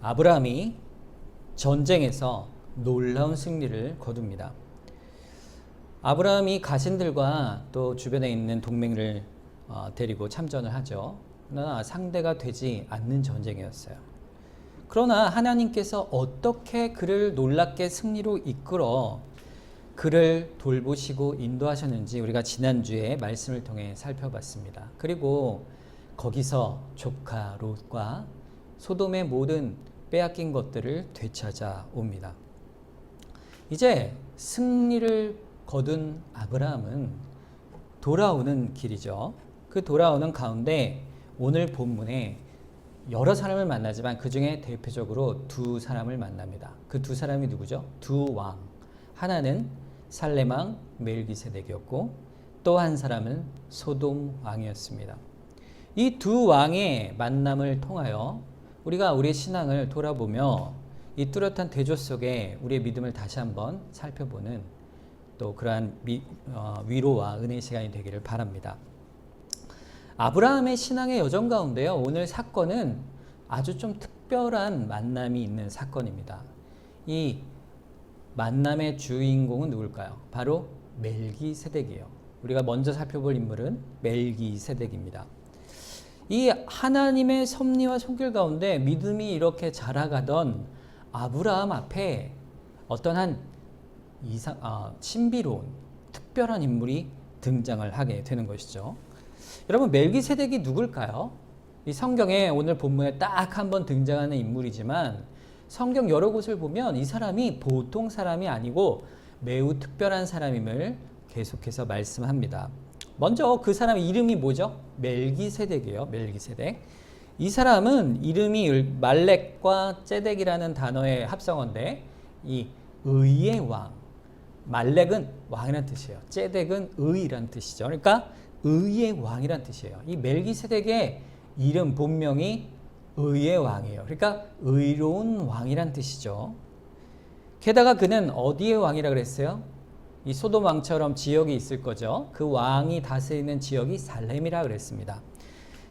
아브라함이 전쟁에서 놀라운 승리를 거둡니다. 아브라함이 가신들과 또 주변에 있는 동맹을 데리고 참전을 하죠. 그러나 상대가 되지 않는 전쟁이었어요. 그러나 하나님께서 어떻게 그를 놀랍게 승리로 이끌어 그를 돌보시고 인도하셨는지 우리가 지난주에 말씀을 통해 살펴봤습니다. 그리고 거기서 조카 롯과 소돔의 모든 빼앗긴 것들을 되찾아 옵니다. 이제 승리를 거둔 아브라함은 돌아오는 길이죠. 그 돌아오는 가운데 오늘 본문에 여러 사람을 만나지만 그 중에 대표적으로 두 사람을 만납니다. 그 두 사람이 누구죠? 두 왕. 하나는 살렘 왕 멜기세덱이었고 또 한 사람은 소돔 왕이었습니다. 이 두 왕의 만남을 통하여 우리가 우리의 신앙을 돌아보며 이 뚜렷한 대조 속에 우리의 믿음을 다시 한번 살펴보는 또 그러한 위로와 은혜의 시간이 되기를 바랍니다. 아브라함의 신앙의 여정 가운데요, 오늘 사건은 아주 좀 특별한 만남이 있는 사건입니다. 이 만남의 주인공은 누굴까요? 바로 멜기세덱이에요. 우리가 먼저 살펴볼 인물은 멜기세덱입니다. 이 하나님의 섭리와 손길 가운데 믿음이 이렇게 자라가던 아브라함 앞에 어떤 한 신비로운 특별한 인물이 등장을 하게 되는 것이죠. 여러분, 멜기세덱이 누굴까요? 이 성경에 오늘 본문에 딱 한 번 등장하는 인물이지만 성경 여러 곳을 보면 이 사람이 보통 사람이 아니고 매우 특별한 사람임을 계속해서 말씀합니다. 먼저 그 사람의 이름이 뭐죠? 멜기세덱이에요. 멜기세덱. 이 사람은 이름이 말렉과 ጼ덱이라는 단어의 합성어인데 이 의의 왕. 말렉은 왕이라는 뜻이에요. ጼ덱은 의라는 뜻이죠. 그러니까 의의 왕이라는 뜻이에요. 이 멜기세덱의 이름 본명이 의의 왕이에요. 그러니까 의로운 왕이라는 뜻이죠. 게다가 그는 어디의 왕이라 그랬어요? 이 소돔 왕처럼 지역이 있을 거죠. 그 왕이 다스리는 지역이 살렘이라 그랬습니다.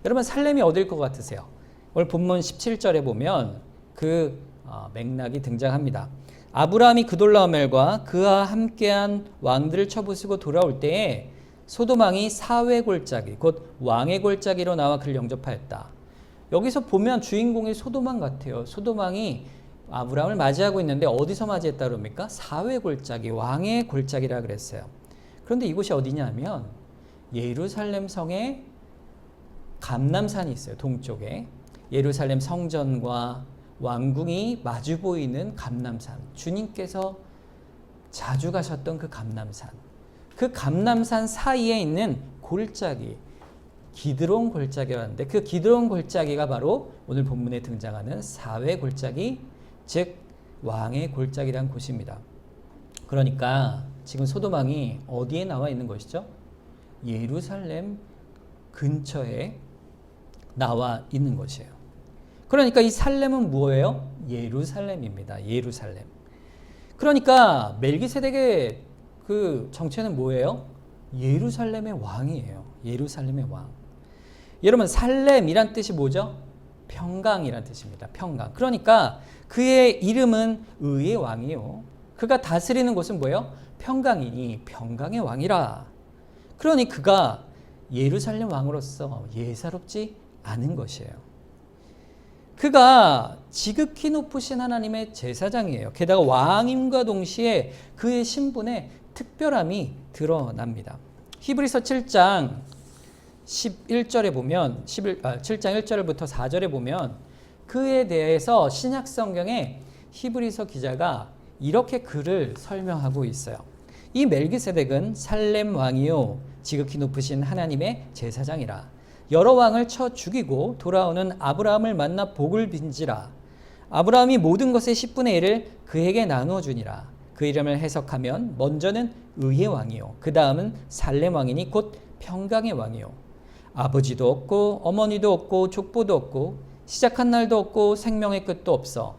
여러분, 살렘이 어딜 것 같으세요? 오늘 본문 17절에 보면 그 맥락이 등장합니다. 아브라함이 그돌라오멜과 그와 함께한 왕들을 쳐부수고 돌아올 때에 소돔 왕이 사회 골짜기, 곧 왕의 골짜기로 나와 그를 영접하였다. 여기서 보면 주인공이 소돔 왕 같아요. 소돔 왕이 아브라함을 맞이하고 있는데 어디서 맞이했다 그럽니까? 사회 골짜기, 왕의 골짜기라 그랬어요. 그런데 이곳이 어디냐면 예루살렘 성의 감람산이 있어요. 동쪽에 예루살렘 성전과 왕궁이 마주 보이는 감람산, 주님께서 자주 가셨던 그 감람산, 그 감람산 사이에 있는 골짜기, 기드론 골짜기라는데 그 기드론 골짜기가 바로 오늘 본문에 등장하는 사회 골짜기, 즉 왕의 골짜기라는 곳입니다. 그러니까 지금 소돔 왕이 어디에 나와 있는 것이죠? 예루살렘 근처에 나와 있는 것이에요. 그러니까 이 살렘은 뭐예요? 예루살렘입니다. 예루살렘. 그러니까 멜기세덱의 그 정체는 뭐예요? 예루살렘의 왕이에요. 예루살렘의 왕. 여러분, 살렘이란 뜻이 뭐죠? 평강이란 뜻입니다. 평강. 그러니까 그의 이름은 의의 왕이요. 그가 다스리는 곳은 뭐예요? 평강이니 평강의 왕이라. 그러니 그가 예루살렘 왕으로서 예사롭지 않은 것이에요. 그가 지극히 높으신 하나님의 제사장이에요. 게다가 왕임과 동시에 그의 신분에 특별함이 드러납니다. 히브리서 7장 11절에 보면 7장 1절부터 4절에 보면 그에 대해서 신약 성경에 히브리서 기자가 이렇게 그를 설명하고 있어요. 이 멜기세덱은 살렘 왕이요 지극히 높으신 하나님의 제사장이라. 여러 왕을 쳐 죽이고 돌아오는 아브라함을 만나 복을 빈지라. 아브라함이 모든 것의 10분의 1을 그에게 나누어 주니라. 그 이름을 해석하면 먼저는 의의 왕이요 그 다음은 살렘 왕이니 곧 평강의 왕이요 아버지도 없고 어머니도 없고 족보도 없고 시작한 날도 없고 생명의 끝도 없어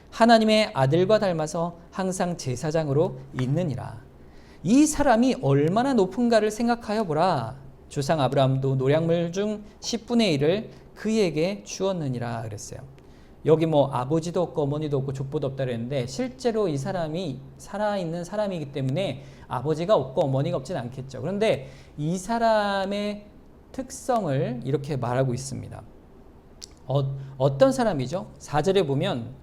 하나님의 아들과 닮아서 항상 제사장으로 있느니라. 이 사람이 얼마나 높은가를 생각하여 보라. 조상 아브라함도 노량물 중 10분의 1을 그에게 주었느니라 그랬어요. 여기 뭐 아버지도 없고 어머니도 없고 족보도 없다 그랬는데 실제로 이 사람이 살아있는 사람이기 때문에 아버지가 없고 어머니가 없진 않겠죠. 그런데 이 사람의 특성을 이렇게 말하고 있습니다. 어떤 사람이죠? 4절에 보면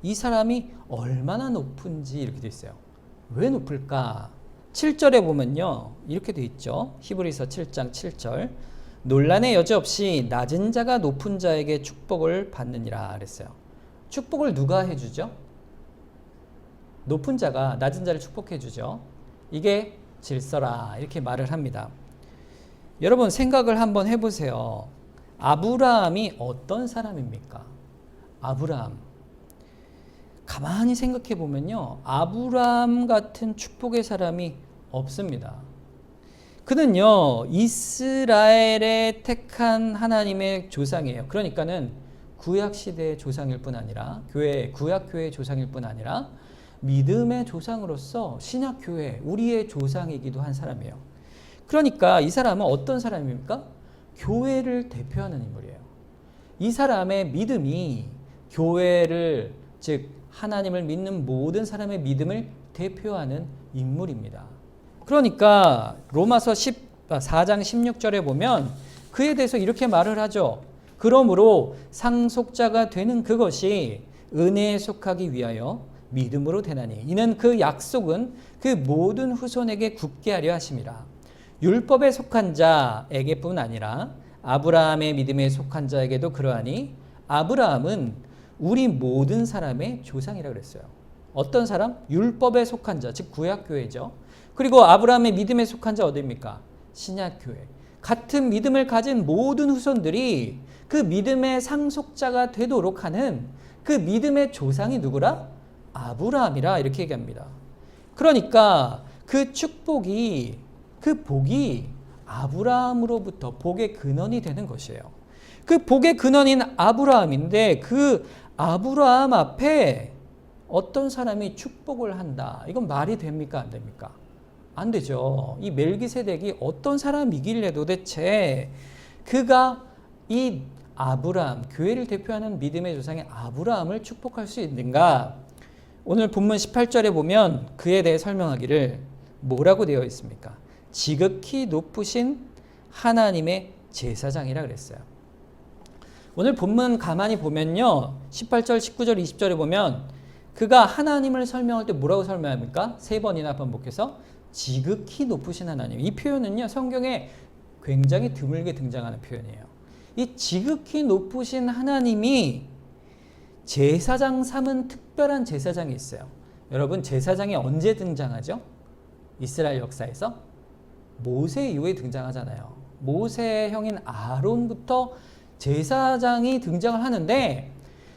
이 사람이 얼마나 높은지 이렇게 돼 있어요. 왜 높을까? 7절에 보면요. 이렇게 돼 있죠. 히브리서 7장 7절. 논란의 여지 없이 낮은 자가 높은 자에게 축복을 받느니라 그랬어요. 축복을 누가 해주죠? 높은 자가 낮은 자를 축복해주죠. 이게 질서라 이렇게 말을 합니다. 여러분 생각을 한번 해보세요. 아브라함이 어떤 사람입니까? 아브라함. 가만히 생각해 보면요. 아브라함 같은 축복의 사람이 없습니다. 그는요. 이스라엘의 택한 하나님의 조상이에요. 그러니까는 구약시대의 조상일 뿐 아니라 구약교회의 조상일 뿐 아니라 믿음의 조상으로서 신약교회 우리의 조상이기도 한 사람이에요. 그러니까 이 사람은 어떤 사람입니까? 교회를 대표하는 인물이에요. 이 사람의 믿음이 교회를 즉 하나님을 믿는 모든 사람의 믿음을 대표하는 인물입니다. 그러니까 로마서 4장 16절에 보면 그에 대해서 이렇게 말을 하죠. 그러므로 상속자가 되는 그것이 은혜에 속하기 위하여 믿음으로 되나니 이는 그 약속은 그 모든 후손에게 굳게 하려 하심이라. 율법에 속한 자에게뿐 아니라 아브라함의 믿음에 속한 자에게도 그러하니 아브라함은 우리 모든 사람의 조상이라 그랬어요. 어떤 사람? 율법에 속한 자, 즉 구약교회죠. 그리고 아브라함의 믿음에 속한 자 어디입니까? 신약교회. 같은 믿음을 가진 모든 후손들이 그 믿음의 상속자가 되도록 하는 그 믿음의 조상이 누구라? 아브라함이라 이렇게 얘기합니다. 그러니까 그 축복이 그 복이 아브라함으로부터 복의 근원이 되는 것이에요. 그 복의 근원인 아브라함인데 그 아브라함 앞에 어떤 사람이 축복을 한다. 이건 말이 됩니까? 안 됩니까? 안 되죠. 이 멜기세덱이 어떤 사람이길래 도대체 그가 이 아브라함, 교회를 대표하는 믿음의 조상의 아브라함을 축복할 수 있는가? 오늘 본문 18절에 보면 그에 대해 설명하기를 뭐라고 되어 있습니까? 지극히 높으신 하나님의 제사장이라 그랬어요. 오늘 본문 가만히 보면요. 18절, 19절, 20절에 보면 그가 하나님을 설명할 때 뭐라고 설명합니까? 3번이나 반복해서 지극히 높으신 하나님. 이 표현은요. 성경에 굉장히 드물게 등장하는 표현이에요. 이 지극히 높으신 하나님이 제사장 삼은 특별한 제사장이 있어요. 여러분 제사장이 언제 등장하죠? 이스라엘 역사에서? 모세 이후에 등장하잖아요. 모세의 형인 아론부터 제사장이 등장을 하는데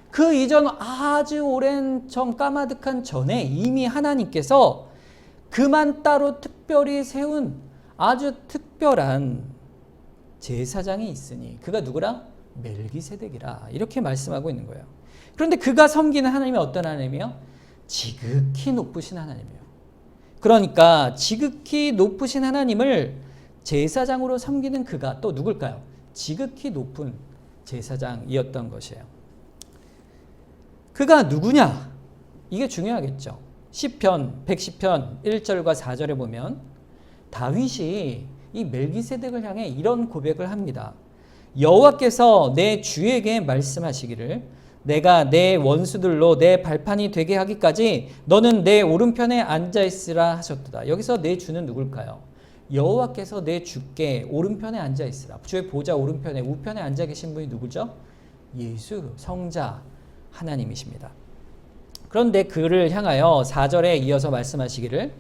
그 이전 아주 오랜 까마득한 전에 이미 하나님께서 그만 따로 특별히 세운 아주 특별한 제사장이 있으니 그가 누구라? 멜기세덱이라 이렇게 말씀하고 있는 거예요. 그런데 그가 섬기는 하나님이 어떤 하나님이에요? 지극히 높으신 하나님이에요. 그러니까 지극히 높으신 하나님을 제사장으로 섬기는 그가 또 누굴까요? 지극히 높은 제사장이었던 것이에요. 그가 누구냐? 이게 중요하겠죠. 시편 110편 1절과 4절에 보면 다윗이 이 멜기세덱을 향해 이런 고백을 합니다. 여호와께서 내 주에게 말씀하시기를 내가 내 원수들로 내 발판이 되게 하기까지 너는 내 오른편에 앉아있으라 하셨도다. 여기서 내 주는 누굴까요? 여호와께서 내 주께 오른편에 앉아있으라. 주의 보좌 오른편에 우편에 앉아 계신 분이 누구죠? 예수 성자 하나님이십니다. 그런데 그를 향하여 4절에 이어서 말씀하시기를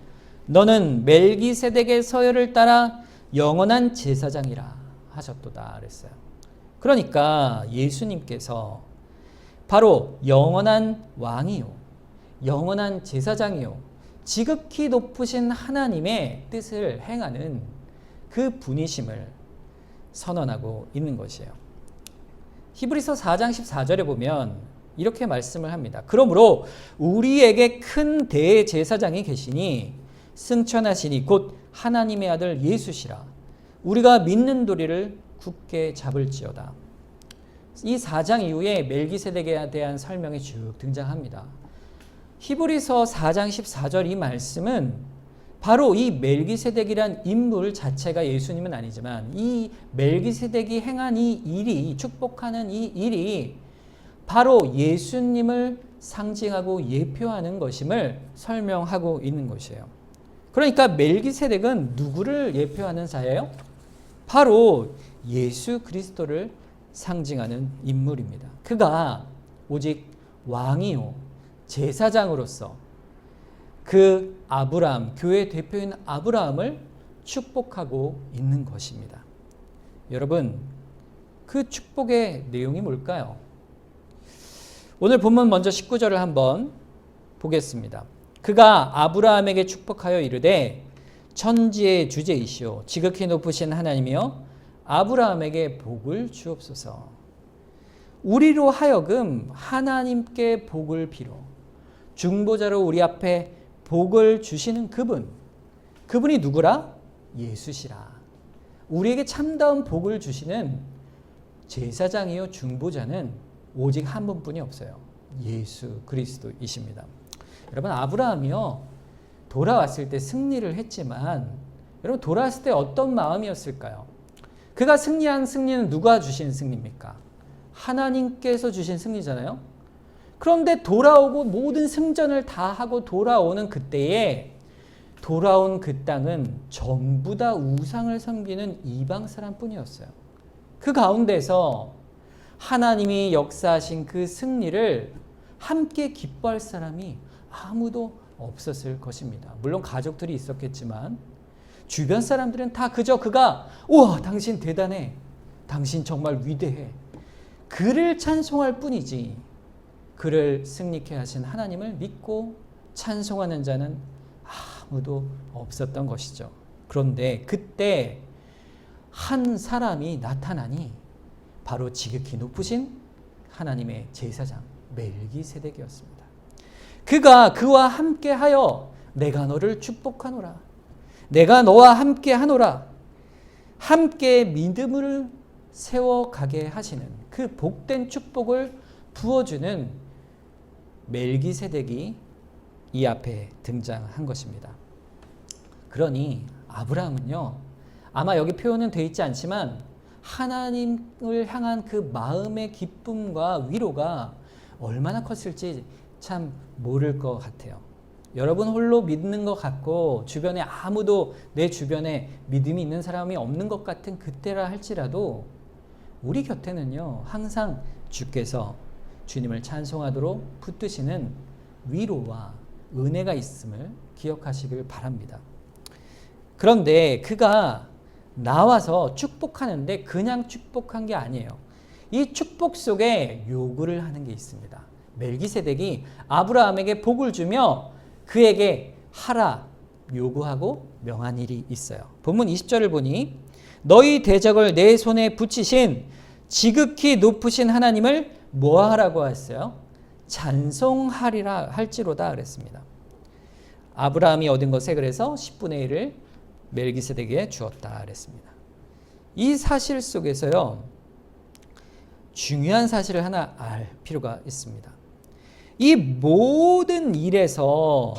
너는 멜기세덱의 서열을 따라 영원한 제사장이라 하셨도다 그랬어요. 그러니까 예수님께서 바로 영원한 왕이요 영원한 제사장이요 지극히 높으신 하나님의 뜻을 행하는 그 분이심을 선언하고 있는 것이에요. 히브리서 4장 14절에 보면 이렇게 말씀을 합니다. 그러므로 우리에게 큰 대제사장이 계시니 승천하시니 곧 하나님의 아들 예수시라. 우리가 믿는 도리를 굳게 잡을지어다. 이 4장 이후에 멜기세덱에 대한 설명이 쭉 등장합니다. 히브리서 4장 14절 이 말씀은 바로 이 멜기세덱이란 인물 자체가 예수님은 아니지만 이 멜기세덱이 행한 이 일이, 축복하는 이 일이 바로 예수님을 상징하고 예표하는 것임을 설명하고 있는 것이에요. 그러니까 멜기세덱은 누구를 예표하는 자예요? 바로 예수 그리스도를 상징하는 인물입니다. 그가 오직 왕이요 제사장으로서 그 아브라함, 교회의 대표인 아브라함을 축복하고 있는 것입니다. 여러분, 그 축복의 내용이 뭘까요? 오늘 본문 먼저 19절을 한번 보겠습니다. 그가 아브라함에게 축복하여 이르되 천지의 주제이시오 지극히 높으신 하나님이여 아브라함에게 복을 주옵소서. 우리로 하여금 하나님께 복을 빌어 중보자로 우리 앞에 복을 주시는 그분이 누구라? 예수시라. 우리에게 참다운 복을 주시는 제사장이요 중보자는 오직 한 분뿐이 없어요. 예수 그리스도이십니다. 여러분, 아브라함이요 돌아왔을 때 승리를 했지만 여러분 돌아왔을 때 어떤 마음이었을까요? 그가 승리한 승리는 누가 주신 승리입니까? 하나님께서 주신 승리잖아요. 그런데 돌아오고 모든 승전을 다 하고 돌아오는 그때에 돌아온 그 땅은 전부 다 우상을 섬기는 이방 사람뿐이었어요. 그 가운데서 하나님이 역사하신 그 승리를 함께 기뻐할 사람이 아무도 없었을 것입니다. 물론 가족들이 있었겠지만 주변 사람들은 다 그저 그가 우와 당신 대단해, 당신 정말 위대해, 그를 찬송할 뿐이지 그를 승리케 하신 하나님을 믿고 찬송하는 자는 아무도 없었던 것이죠. 그런데 그때 한 사람이 나타나니 바로 지극히 높으신 하나님의 제사장 멜기세덱이었습니다. 그와 함께하여 내가 너를 축복하노라, 내가 너와 함께하노라, 함께 믿음을 세워가게 하시는 그 복된 축복을 부어주는 멜기세덱이 이 앞에 등장한 것입니다. 그러니 아브라함은요, 아마 여기 표현은 되어 있지 않지만 하나님을 향한 그 마음의 기쁨과 위로가 얼마나 컸을지 참 모를 것 같아요. 여러분 홀로 믿는 것 같고 주변에 아무도 내 주변에 믿음이 있는 사람이 없는 것 같은 그때라 할지라도 우리 곁에는요 항상 주께서 주님을 찬송하도록 붙드시는 위로와 은혜가 있음을 기억하시길 바랍니다. 그런데 그가 나와서 축복하는데 그냥 축복한 게 아니에요. 이 축복 속에 요구를 하는 게 있습니다. 멜기세덱이 아브라함에게 복을 주며 그에게 하라 요구하고 명한 일이 있어요. 본문 20절을 보니 너희 대적을 내 손에 붙이신 지극히 높으신 하나님을 뭐하라고 했어요? 찬송하리라 할지로다 그랬습니다. 아브라함이 얻은 것에 그래서 10분의 1을 멜기세덱에게 주었다 그랬습니다. 이 사실 속에서요 중요한 사실을 하나 알 필요가 있습니다. 이 모든 일에서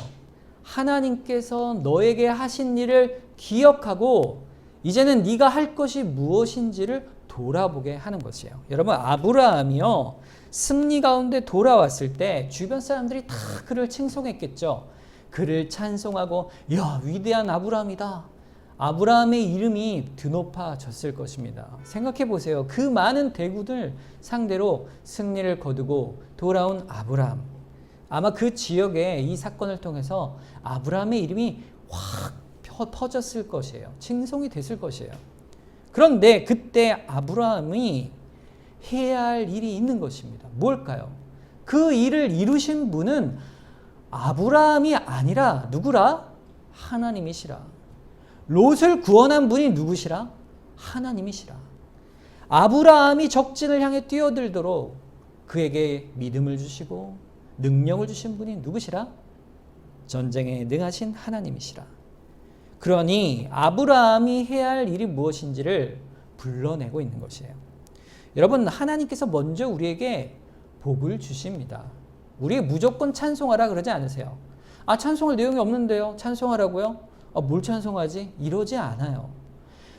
하나님께서 너에게 하신 일을 기억하고 이제는 네가 할 것이 무엇인지를 돌아보게 하는 것이에요. 여러분 아브라함이요 승리 가운데 돌아왔을 때 주변 사람들이 다 그를 칭송했겠죠. 그를 찬송하고 야 위대한 아브라함이다. 아브라함의 이름이 드높아졌을 것입니다. 생각해 보세요. 그 많은 대군을 상대로 승리를 거두고 돌아온 아브라함. 아마 그 지역에 이 사건을 통해서 아브라함의 이름이 확 퍼졌을 것이에요. 칭송이 됐을 것이에요. 그런데 그때 아브라함이 해야 할 일이 있는 것입니다. 뭘까요? 그 일을 이루신 분은 아브라함이 아니라 누구라? 하나님이시라. 롯을 구원한 분이 누구시라? 하나님이시라. 아브라함이 적진을 향해 뛰어들도록 그에게 믿음을 주시고 능력을 주신 분이 누구시라? 전쟁에 능하신 하나님이시라. 그러니 아브라함이 해야 할 일이 무엇인지를 불러내고 있는 것이에요. 여러분, 하나님께서 먼저 우리에게 복을 주십니다. 우리에게 무조건 찬송하라 그러지 않으세요. 아, 찬송할 내용이 없는데요. 찬송하라고요? 아, 뭘 찬송하지? 이러지 않아요.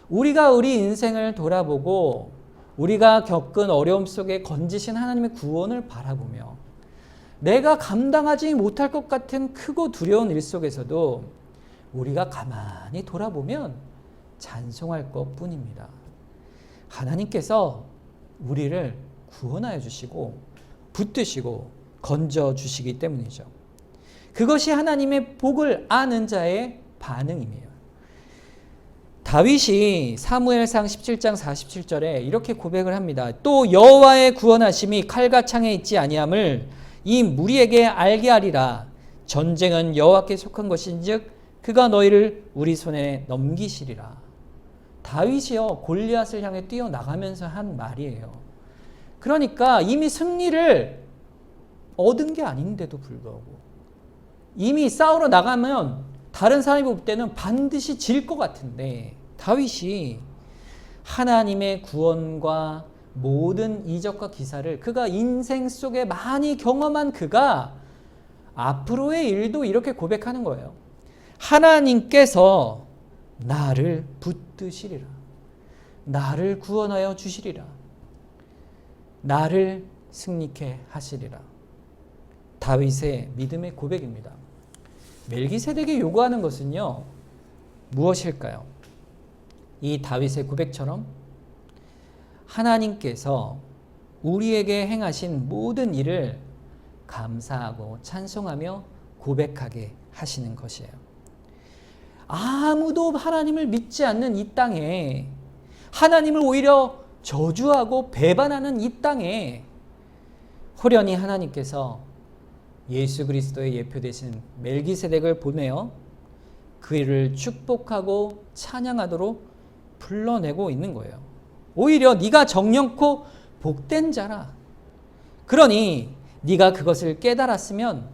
우리가 우리 인생을 돌아보고 우리가 겪은 어려움 속에 건지신 하나님의 구원을 바라보며 내가 감당하지 못할 것 같은 크고 두려운 일 속에서도 우리가 가만히 돌아보면 찬송할 것뿐입니다. 하나님께서 우리를 구원하여 주시고 붙드시고 건져 주시기 때문이죠. 그것이 하나님의 복을 아는 자의 반응이에요. 다윗이 사무엘상 17장 47절에 이렇게 고백을 합니다. 또 여호와의 구원하심이 칼과 창에 있지 아니함을 이 무리에게 알게 하리라. 전쟁은 여호와께 속한 것인즉 그가 너희를 우리 손에 넘기시리라. 다윗이요, 골리앗을 향해 뛰어나가면서 한 말이에요. 그러니까 이미 승리를 얻은 게 아닌데도 불구하고 이미 싸우러 나가면 다른 사람이 볼 때는 반드시 질 것 같은데 다윗이 하나님의 구원과 모든 이적과 기사를 그가 인생 속에 많이 경험한 그가 앞으로의 일도 이렇게 고백하는 거예요. 하나님께서 나를 붙드시리라. 나를 구원하여 주시리라. 나를 승리케 하시리라. 다윗의 믿음의 고백입니다. 멜기세덱이 요구하는 것은요, 무엇일까요? 이 다윗의 고백처럼 하나님께서 우리에게 행하신 모든 일을 감사하고 찬송하며 고백하게 하시는 것이에요. 아무도 하나님을 믿지 않는 이 땅에, 하나님을 오히려 저주하고 배반하는 이 땅에 호련히 하나님께서 예수 그리스도의 예표 되신 멜기세덱을 보내어 그를 축복하고 찬양하도록 불러내고 있는 거예요. 오히려 네가 정령코 복된 자라. 그러니 네가 그것을 깨달았으면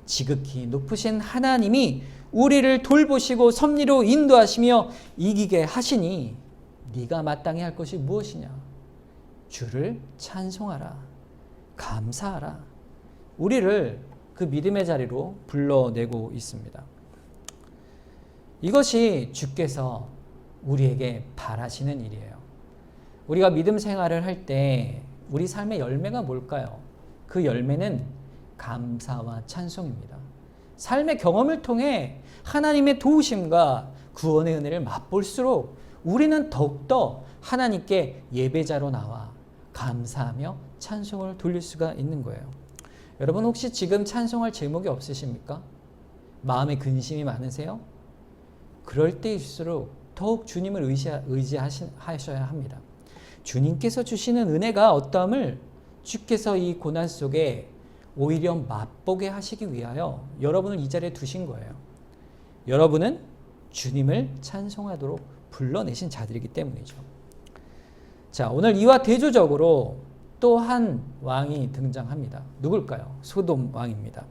지극히 높으신 하나님이 우리를 돌보시고 섭리로 인도하시며 이기게 하시니 네가 마땅히 할 것이 무엇이냐? 주를 찬송하라. 감사하라. 우리를 그 믿음의 자리로 불러내고 있습니다. 이것이 주께서 우리에게 바라시는 일이에요. 우리가 믿음 생활을 할 때 우리 삶의 열매가 뭘까요? 그 열매는 감사와 찬송입니다. 삶의 경험을 통해 하나님의 도우심과 구원의 은혜를 맛볼수록 우리는 더욱더 하나님께 예배자로 나와 감사하며 찬송을 돌릴 수가 있는 거예요. 여러분, 혹시 지금 찬송할 제목이 없으십니까? 마음에 근심이 많으세요? 그럴 때일수록 더욱 주님을 의지하셔야 합니다. 주님께서 주시는 은혜가 어떠함을 주께서 이 고난 속에 오히려 맛보게 하시기 위하여 여러분을 이 자리에 두신 거예요. 여러분은 주님을 찬송하도록 불러내신 자들이기 때문이죠. 자, 오늘 이와 대조적으로 또 한 왕이 등장합니다. 누굴까요? 소돔 왕입니다.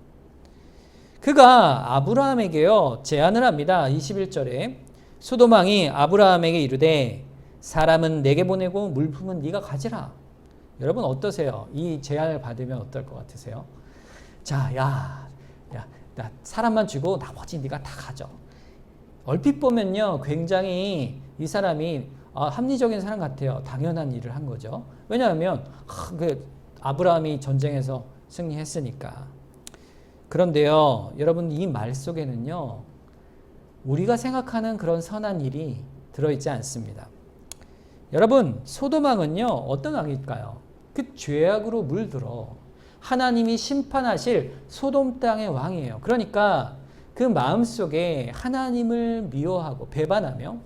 그가 아브라함에게요, 제안을 합니다. 21절에 소돔 왕이 아브라함에게 이르되 사람은 내게 보내고 물품은 네가 가지라. 여러분 어떠세요? 이 제안을 받으면 어떨 것 같으세요? 자, 나 사람만 주고 나머지 네가 다 가져. 얼핏 보면요, 굉장히 이 사람이 합리적인 사람 같아요. 당연한 일을 한 거죠. 왜냐하면 아브라함이 전쟁에서 승리했으니까. 그런데요, 여러분, 이 말 속에는요, 우리가 생각하는 그런 선한 일이 들어있지 않습니다. 여러분, 소돔 왕은요, 어떤 왕일까요? 그 죄악으로 물들어 하나님이 심판하실 소돔 땅의 왕이에요. 그러니까 그 마음속에 하나님을 미워하고 배반하며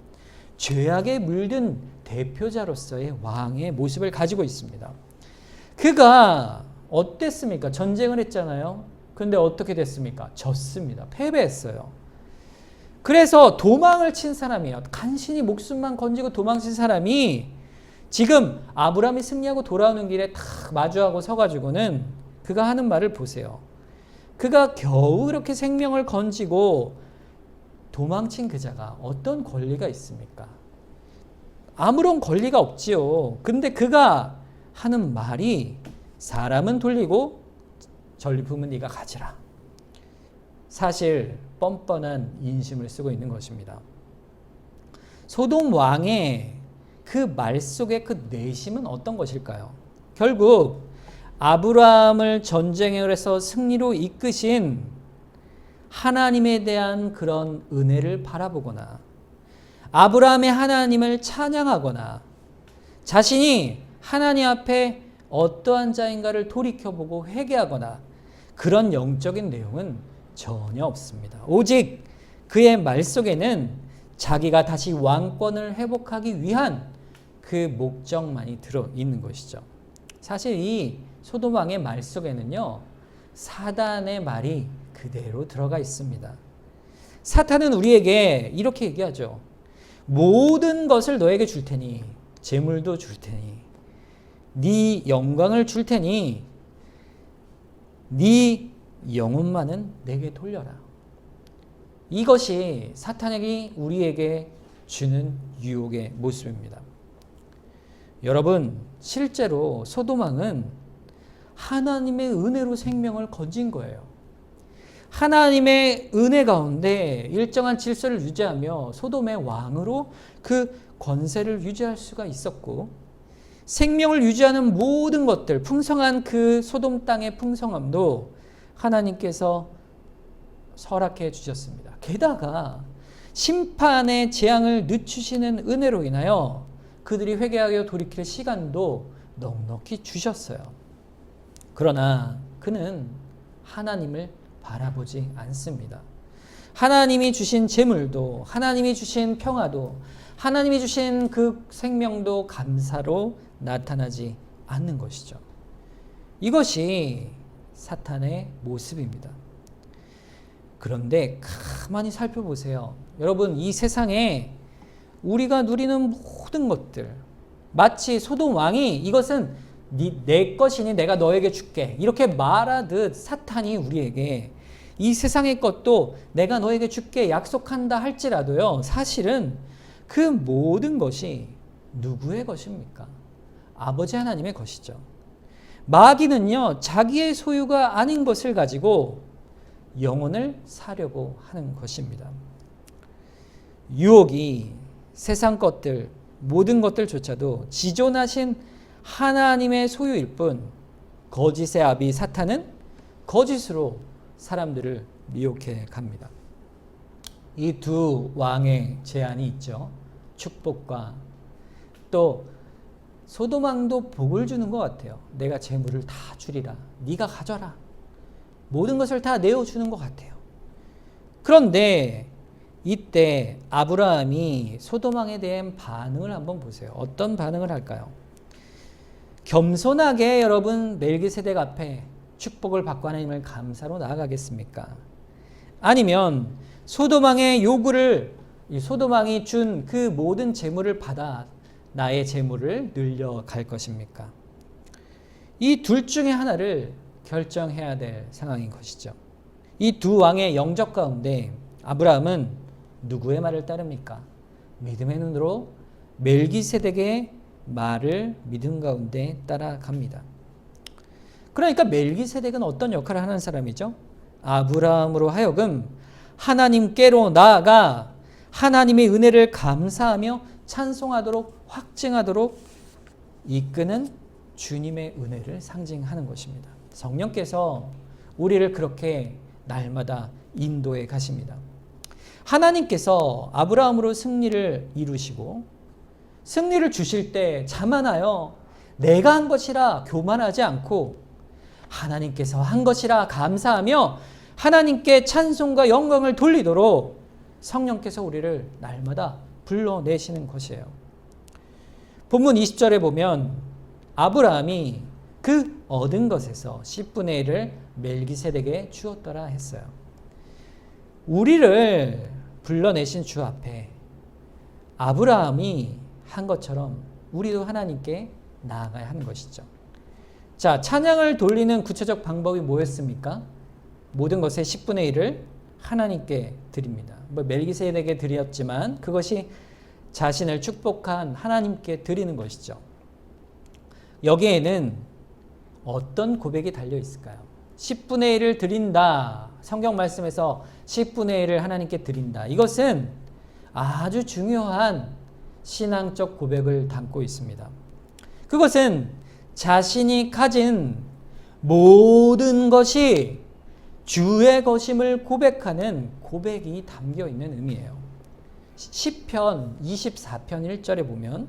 죄악에 물든 대표자로서의 왕의 모습을 가지고 있습니다. 그가 어땠습니까? 전쟁을 했잖아요. 그런데 어떻게 됐습니까? 졌습니다. 패배했어요. 그래서 도망을 친 사람이에요. 간신히 목숨만 건지고 도망친 사람이 지금 아브라함이 승리하고 돌아오는 길에 탁 마주하고 서가지고는 그가 하는 말을 보세요. 그가 겨우 이렇게 생명을 건지고 도망친 그 자가 어떤 권리가 있습니까? 아무런 권리가 없지요. 근데 그가 하는 말이 사람은 돌리고 전리품은 네가 가지라. 사실 뻔뻔한 인심을 쓰고 있는 것입니다. 소돔 왕의 그 말 속의 그 내심은 어떤 것일까요? 결국 아브라함을 전쟁에 해서 승리로 이끄신 하나님에 대한 그런 은혜를 바라보거나 아브라함의 하나님을 찬양하거나 자신이 하나님 앞에 어떠한 자인가를 돌이켜보고 회개하거나 그런 영적인 내용은 전혀 없습니다. 오직 그의 말 속에는 자기가 다시 왕권을 회복하기 위한 그 목적만이 들어있는 것이죠. 사실 이 소돔 왕의 말 속에는요, 사단의 말이 그대로 들어가 있습니다. 사탄은 우리에게 이렇게 얘기하죠. 모든 것을 너에게 줄 테니, 재물도 줄 테니, 네 영광을 줄 테니, 네 영혼만은 내게 돌려라. 이것이 사탄에게 우리에게 주는 유혹의 모습입니다. 여러분, 실제로 소돔 왕은 하나님의 은혜로 생명을 건진 거예요. 하나님의 은혜 가운데 일정한 질서를 유지하며 소돔의 왕으로 그 권세를 유지할 수가 있었고, 생명을 유지하는 모든 것들, 풍성한 그 소돔 땅의 풍성함도 하나님께서 허락해 주셨습니다. 게다가 심판의 재앙을 늦추시는 은혜로 인하여 그들이 회개하여 돌이킬 시간도 넉넉히 주셨어요. 그러나 그는 하나님을 바라보지 않습니다. 하나님이 주신 재물도, 하나님이 주신 평화도, 하나님이 주신 그 생명도 감사로 나타나지 않는 것이죠. 이것이 사탄의 모습입니다. 그런데 가만히 살펴보세요. 여러분, 이 세상에 우리가 누리는 모든 것들, 마치 소돔 왕이 이것은 내 것이니 내가 너에게 줄게, 이렇게 말하듯 사탄이 우리에게 이 세상의 것도 내가 너에게 줄게 약속한다 할지라도요, 사실은 그 모든 것이 누구의 것입니까? 아버지 하나님의 것이죠. 마귀는요, 자기의 소유가 아닌 것을 가지고 영혼을 사려고 하는 것입니다. 유혹이 세상 것들, 모든 것들조차도 지존하신 하나님의 소유일 뿐, 거짓의 아비 사탄은 거짓으로 사람들을 미혹해 갑니다. 이 두 왕의 제안이 있죠. 축복과 또 소돔 왕도 복을 주는 것 같아요. 내가 재물을 다 주리라. 네가 가져라. 모든 것을 다 내어주는 것 같아요. 그런데 이때 아브라함이 소돔 왕에 대한 반응을 한번 보세요. 어떤 반응을 할까요? 겸손하게 여러분 멜기세덱 앞에 축복을 받고 하나님을 감사로 나아가겠습니까? 아니면 소돔 왕의 요구를, 소돔 왕이 준 그 모든 재물을 받아 나의 재물을 늘려갈 것입니까? 이 둘 중에 하나를 결정해야 될 상황인 것이죠. 이 두 왕의 영적 가운데 아브라함은 누구의 말을 따릅니까? 믿음의 눈으로 멜기세덱의 말을 믿음 가운데 따라갑니다. 그러니까 멜기세덱은 어떤 역할을 하는 사람이죠? 아브라함으로 하여금 하나님께로 나아가 하나님의 은혜를 감사하며 찬송하도록, 확증하도록 이끄는 주님의 은혜를 상징하는 것입니다. 성령께서 우리를 그렇게 날마다 인도해 가십니다. 하나님께서 아브라함으로 승리를 이루시고 승리를 주실 때 자만하여 내가 한 것이라 교만하지 않고 하나님께서 한 것이라 감사하며 하나님께 찬송과 영광을 돌리도록 성령께서 우리를 날마다 불러내시는 것이에요. 본문 20절에 보면 아브라함이 그 얻은 것에서 10분의 1을 멜기세덱에게 주었더라 했어요. 우리를 불러내신 주 앞에 아브라함이 한 것처럼 우리도 하나님께 나아가야 하는 것이죠. 자, 찬양을 돌리는 구체적 방법이 뭐였습니까? 모든 것의 10분의 1을 하나님께 드립니다. 멜기세덱에게 드렸지만 그것이 자신을 축복한 하나님께 드리는 것이죠. 여기에는 어떤 고백이 달려 있을까요? 10분의 1을 드린다. 성경 말씀에서 10분의 1을 하나님께 드린다. 이것은 아주 중요한 신앙적 고백을 담고 있습니다. 그것은 자신이 가진 모든 것이 주의 것임을 고백하는 고백이 담겨 있는 의미예요. 시편 24편 1절에 보면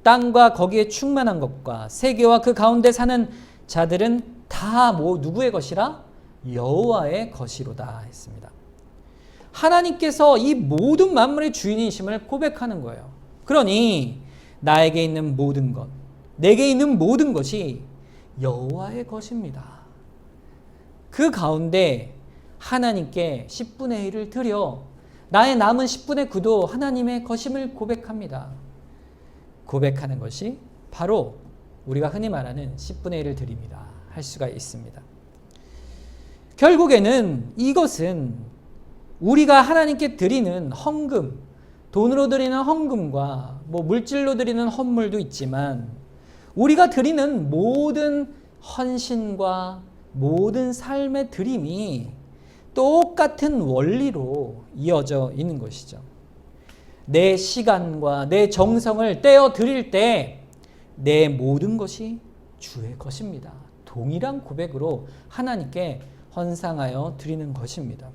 땅과 거기에 충만한 것과 세계와 그 가운데 사는 자들은 다 누구의 것이라? 여호와의 것이로다 했습니다. 하나님께서 이 모든 만물의 주인이심을 고백하는 거예요. 그러니 나에게 있는 모든 것, 내게 있는 모든 것이 여호와의 것입니다. 그 가운데 하나님께 10분의 1을 드려 나의 남은 10분의 9도 하나님의 것임을 고백합니다. 고백하는 것이 바로 우리가 흔히 말하는 10분의 1을 드립니다. 할 수가 있습니다. 결국에는 이것은 우리가 하나님께 드리는 헌금, 돈으로 드리는 헌금과 물질로 드리는 헌물도 있지만 우리가 드리는 모든 헌신과 모든 삶의 드림이 똑같은 원리로 이어져 있는 것이죠. 내 시간과 내 정성을 떼어 드릴 때 내 모든 것이 주의 것입니다. 동일한 고백으로 하나님께 헌상하여 드리는 것입니다.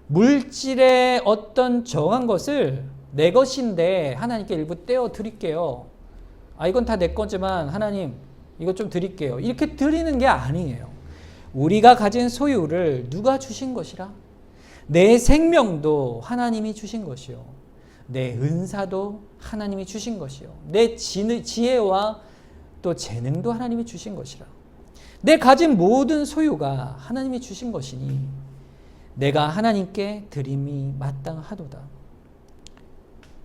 물질의 어떤 정한 것을 내 것인데 하나님께 일부 떼어 드릴게요. 이건 다 내 거지만 하나님 이것 좀 드릴게요. 이렇게 드리는 게 아니에요. 우리가 가진 소유를 누가 주신 것이라? 내 생명도 하나님이 주신 것이요. 내 은사도 하나님이 주신 것이요. 내 지혜와 또 재능도 하나님이 주신 것이라. 내 가진 모든 소유가 하나님이 주신 것이니 내가 하나님께 드림이 마땅하도다.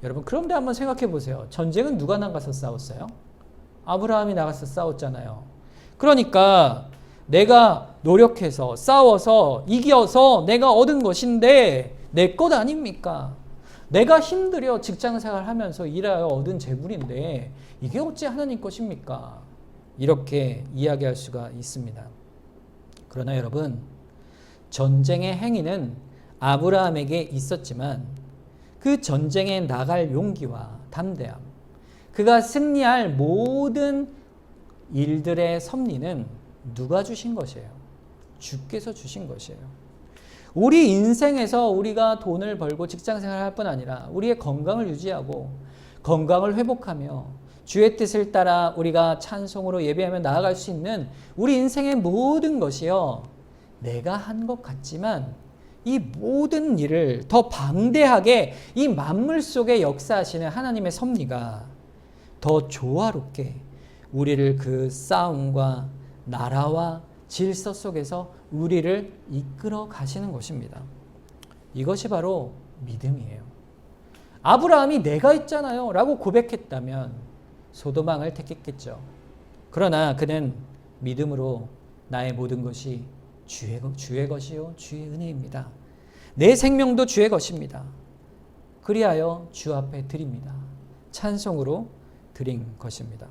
여러분 그런데 한번 생각해 보세요. 전쟁은 누가 나가서 싸웠어요? 아브라함이 나가서 싸웠잖아요. 그러니까 내가 노력해서 싸워서 이겨서 내가 얻은 것인데 내 것 아닙니까? 내가 힘들여 직장생활 하면서 일하여 얻은 재물인데 이게 어찌 하나님 것입니까? 이렇게 이야기할 수가 있습니다. 그러나 여러분 전쟁의 행위는 아브라함에게 있었지만 그 전쟁에 나갈 용기와 담대함, 그가 승리할 모든 일들의 섭리는 누가 주신 것이에요? 주께서 주신 것이에요. 우리 인생에서 우리가 돈을 벌고 직장생활을 할 뿐 아니라 우리의 건강을 유지하고 건강을 회복하며 주의 뜻을 따라 우리가 찬송으로 예배하며 나아갈 수 있는 우리 인생의 모든 것이요. 내가 한 것 같지만 이 모든 일을 더 방대하게 이 만물 속에 역사하시는 하나님의 섭리가 더 조화롭게 우리를 그 싸움과 나라와 질서 속에서 우리를 이끌어 가시는 것입니다. 이것이 바로 믿음이에요. 아브라함이 내가 있잖아요 라고 고백했다면 소도망을 택했겠죠. 그러나 그는 믿음으로 나의 모든 것이 주의 것이요 주의 은혜입니다. 내 생명도 주의 것입니다. 그리하여 주 앞에 드립니다. 찬송으로 드린 것입니다.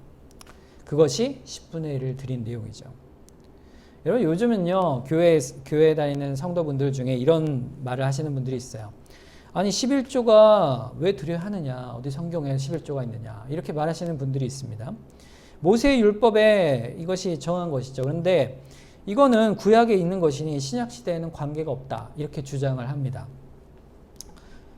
그것이 10분의 1을 드린 내용이죠. 여러분 요즘은요 교회에 다니는 성도분들 중에 이런 말을 하시는 분들이 있어요. 아니 11조가 왜 드려야 하느냐, 어디 성경에 11조가 있느냐, 이렇게 말하시는 분들이 있습니다. 모세의 율법에 이것이 정한 것이죠. 그런데 이거는 구약에 있는 것이니 신약 시대에는 관계가 없다, 이렇게 주장을 합니다.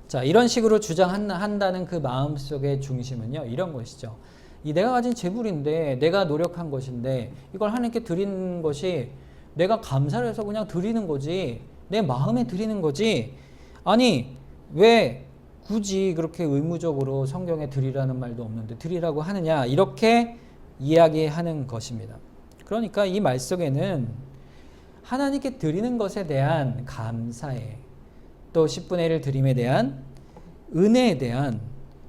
자, 이런 식으로 주장한다는 그 마음속의 중심은요 이런 것이죠. 이 내가 가진 재물인데 내가 노력한 것인데 이걸 하나님께 드리는 것이 내가 감사를 해서 그냥 드리는 거지, 내 마음에 드리는 거지, 아니 왜 굳이 그렇게 의무적으로 성경에 드리라는 말도 없는데 드리라고 하느냐, 이렇게 이야기하는 것입니다. 그러니까 이 말 속에는 하나님께 드리는 것에 대한 감사에, 또 10분의 1을 드림에 대한 은혜에 대한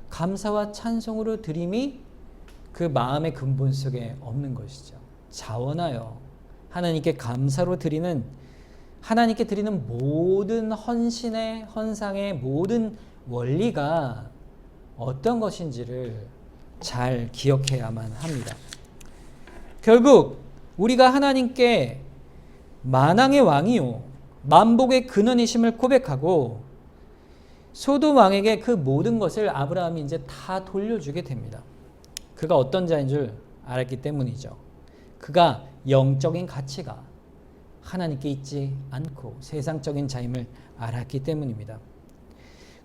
감사와 찬송으로 드림이 그 마음의 근본 속에 없는 것이죠. 자원하여 하나님께 감사로 드리는, 하나님께 드리는 모든 헌신의 헌상의 모든 원리가 어떤 것인지를 잘 기억해야만 합니다. 결국 우리가 하나님께 만왕의 왕이요 만복의 근원이심을 고백하고 소돔 왕에게 그 모든 것을 아브라함이 이제 다 돌려주게 됩니다. 그가 어떤 자인 줄 알았기 때문이죠. 그가 영적인 가치가 하나님께 있지 않고 세상적인 자임을 알았기 때문입니다.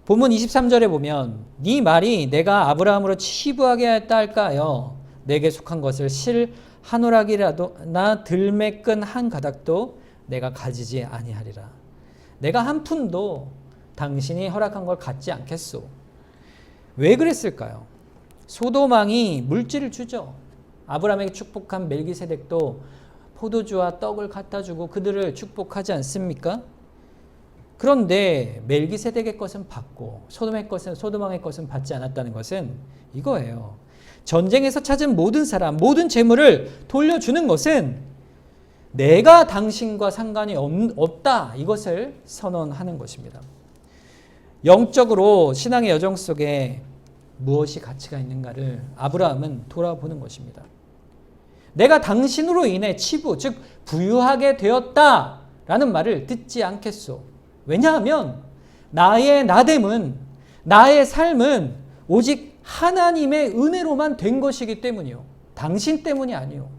본문 23절에 보면 네 말이 내가 아브라함으로 치부하게 했다 할까 하여 내게 속한 것을 실 한 오락이라도 나 들매 끈 한 가닥도 내가 가지지 아니하리라. 내가 한 푼도 당신이 허락한 걸 갖지 않겠소. 왜 그랬을까요? 소돔 왕이 물질을 주죠. 아브라함에게 축복한 멜기세덱도 포도주와 떡을 갖다 주고 그들을 축복하지 않습니까? 그런데 멜기세덱의 것은 받고 소돔 왕의 것은 받지 않았다는 것은 이거예요. 전쟁에서 찾은 모든 사람, 모든 재물을 돌려주는 것은 내가 당신과 상관이 없다. 이것을 선언하는 것입니다. 영적으로 신앙의 여정 속에 무엇이 가치가 있는가를 아브라함은 돌아보는 것입니다. 내가 당신으로 인해 치부, 즉 부유하게 되었다라는 말을 듣지 않겠소. 왜냐하면 나의 나됨은, 나의 삶은 오직 하나님의 은혜로만 된 것이기 때문이요. 당신 때문이 아니요.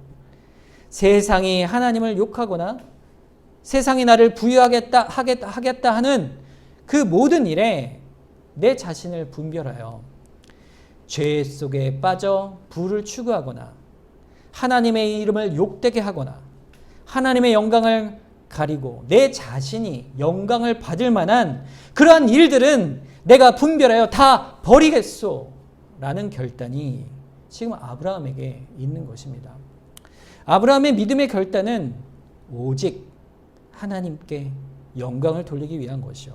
세상이 하나님을 욕하거나 세상이 나를 부유하겠다 하겠다 하는 그 모든 일에 내 자신을 분별하여 죄 속에 빠져 부를 추구하거나 하나님의 이름을 욕되게 하거나 하나님의 영광을 가리고 내 자신이 영광을 받을 만한 그러한 일들은 내가 분별하여 다 버리겠소 라는 결단이 지금 아브라함에게 있는 것입니다. 아브라함의 믿음의 결단은 오직 하나님께 영광을 돌리기 위한 것이요.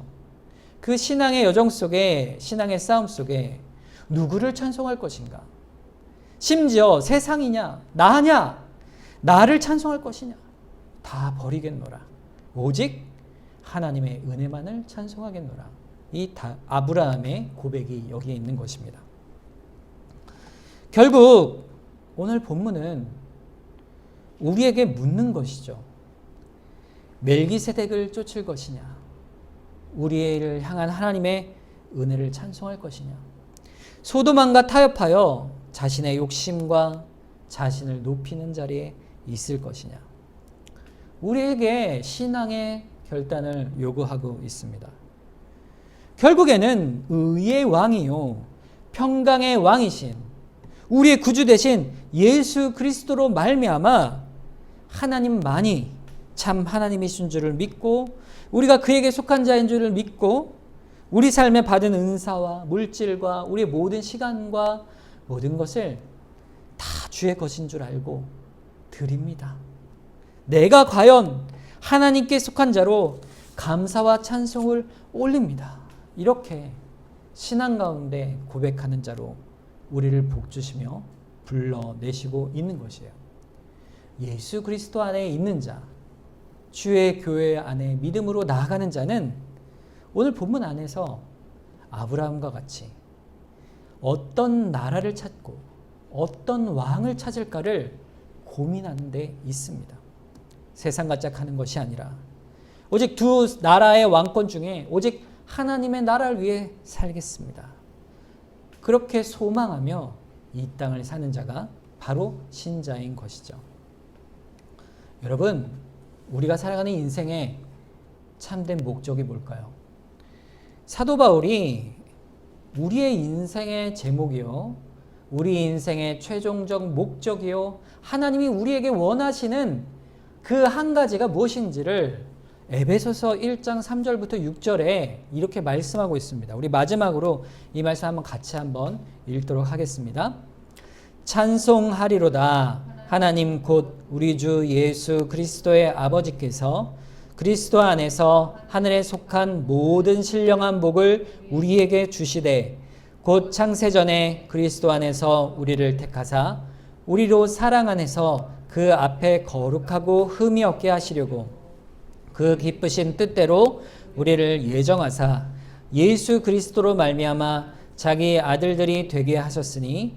그 신앙의 여정 속에, 신앙의 싸움 속에 누구를 찬송할 것인가? 심지어 세상이냐, 나냐, 나를 찬송할 것이냐? 다 버리겠노라. 오직 하나님의 은혜만을 찬송하겠노라. 이 아브라함의 고백이 여기에 있는 것입니다. 결국 오늘 본문은 우리에게 묻는 것이죠. 멜기세덱을 쫓을 것이냐, 우리를 향한 하나님의 은혜를 찬송할 것이냐, 소돔 왕과 타협하여 자신의 욕심과 자신을 높이는 자리에 있을 것이냐. 우리에게 신앙의 결단을 요구하고 있습니다. 결국에는 의의 왕이요 평강의 왕이신 우리의 구주 되신 예수 그리스도로 말미암아 하나님만이 참 하나님이신 줄을 믿고 우리가 그에게 속한 자인 줄을 믿고 우리 삶에 받은 은사와 물질과 우리의 모든 시간과 모든 것을 다 주의 것인 줄 알고 드립니다. 내가 과연 하나님께 속한 자로 감사와 찬송을 올립니다. 이렇게 신앙 가운데 고백하는 자로 우리를 복주시며 불러내시고 있는 것이에요. 예수 그리스도 안에 있는 자, 주의 교회 안에 믿음으로 나아가는 자는 오늘 본문 안에서 아브라함과 같이 어떤 나라를 찾고 어떤 왕을 찾을까를 고민하는 데 있습니다. 세상과 짝하는 것이 아니라 오직 두 나라의 왕권 중에 오직 하나님의 나라를 위해 살겠습니다. 그렇게 소망하며 이 땅을 사는 자가 바로 신자인 것이죠. 여러분, 우리가 살아가는 인생의 참된 목적이 뭘까요? 사도 바울이 우리의 인생의 제목이요, 우리 인생의 최종적 목적이요, 하나님이 우리에게 원하시는 그 한 가지가 무엇인지를 에베소서 1장 3절부터 6절에 이렇게 말씀하고 있습니다. 우리 마지막으로 이 말씀 한번 같이 한번 읽도록 하겠습니다. 찬송하리로다 하나님 곧 우리 주 예수 그리스도의 아버지께서 그리스도 안에서 하늘에 속한 모든 신령한 복을 우리에게 주시되 곧 창세전에 그리스도 안에서 우리를 택하사 우리로 사랑 안에서 그 앞에 거룩하고 흠이 없게 하시려고 그 기쁘신 뜻대로 우리를 예정하사 예수 그리스도로 말미암아 자기 아들들이 되게 하셨으니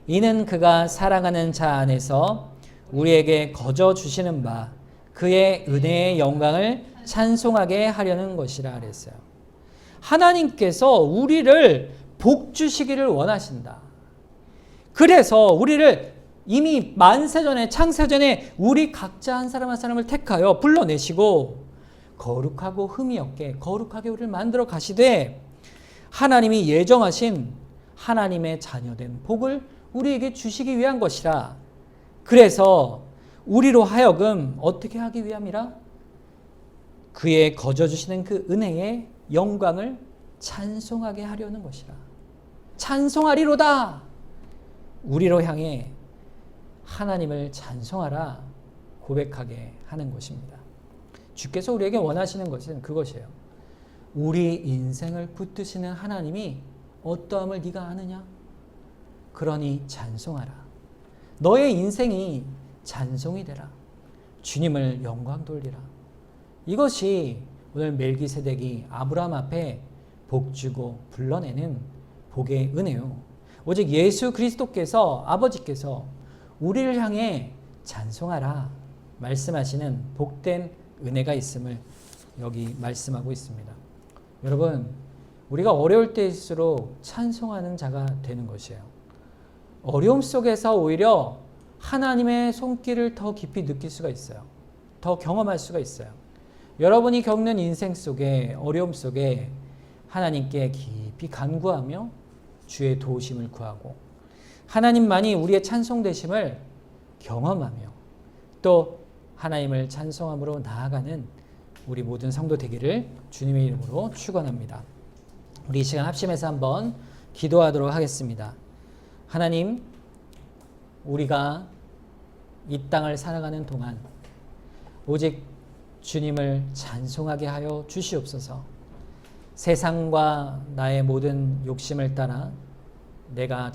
이는 그가 사랑하는 자 안에서 우리에게 거저 주시는 바 그의 은혜의 영광을 찬송하게 하려는 것이라 그랬어요. 하나님께서 우리를 복 주시기를 원하신다. 그래서 우리를 이미 만세전에 창세전에 우리 각자 한 사람 한 사람을 택하여 불러내시고 거룩하고 흠이 없게 거룩하게 우리를 만들어 가시되 하나님이 예정하신 하나님의 자녀된 복을 우리에게 주시기 위한 것이라. 그래서 우리로 하여금 어떻게 하기 위함이라? 그의 거저 주시는 그 은혜의 영광을 찬송하게 하려는 것이라. 찬송하리로다. 우리로 향해 하나님을 찬송하라 고백하게 하는 것입니다. 주께서 우리에게 원하시는 것은 그것이에요. 우리 인생을 붙드시는 하나님이 어떠함을 네가 아느냐? 그러니 찬송하라. 너의 인생이 찬송이 되라. 주님을 영광 돌리라. 이것이 오늘 멜기세덱이 아브라함 앞에 복주고 불러내는 복의 은혜요. 오직 예수 그리스도께서 아버지께서 우리를 향해 찬송하라 말씀하시는 복된 은혜가 있음을 여기 말씀하고 있습니다. 여러분, 우리가 어려울 때일수록 찬송하는 자가 되는 것이에요. 어려움 속에서 오히려 하나님의 손길을 더 깊이 느낄 수가 있어요. 더 경험할 수가 있어요. 여러분이 겪는 인생 속에 어려움 속에 하나님께 깊이 간구하며 주의 도우심을 구하고 하나님만이 우리의 찬송되심을 경험하며 또 하나님을 찬송함으로 나아가는 우리 모든 성도 되기를 주님의 이름으로 축원합니다. 우리 이 시간 합심해서 한번 기도하도록 하겠습니다. 하나님, 우리가 이 땅을 살아가는 동안 오직 주님을 찬송하게 하여 주시옵소서. 세상과 나의 모든 욕심을 따라 내가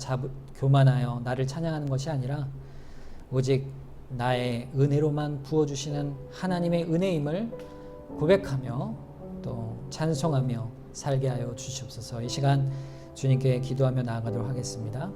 교만하여 나를 찬양하는 것이 아니라 오직 나의 은혜로만 부어주시는 하나님의 은혜임을 고백하며 또 찬송하며 살게 하여 주시옵소서. 이 시간 주님께 기도하며 나아가도록 하겠습니다.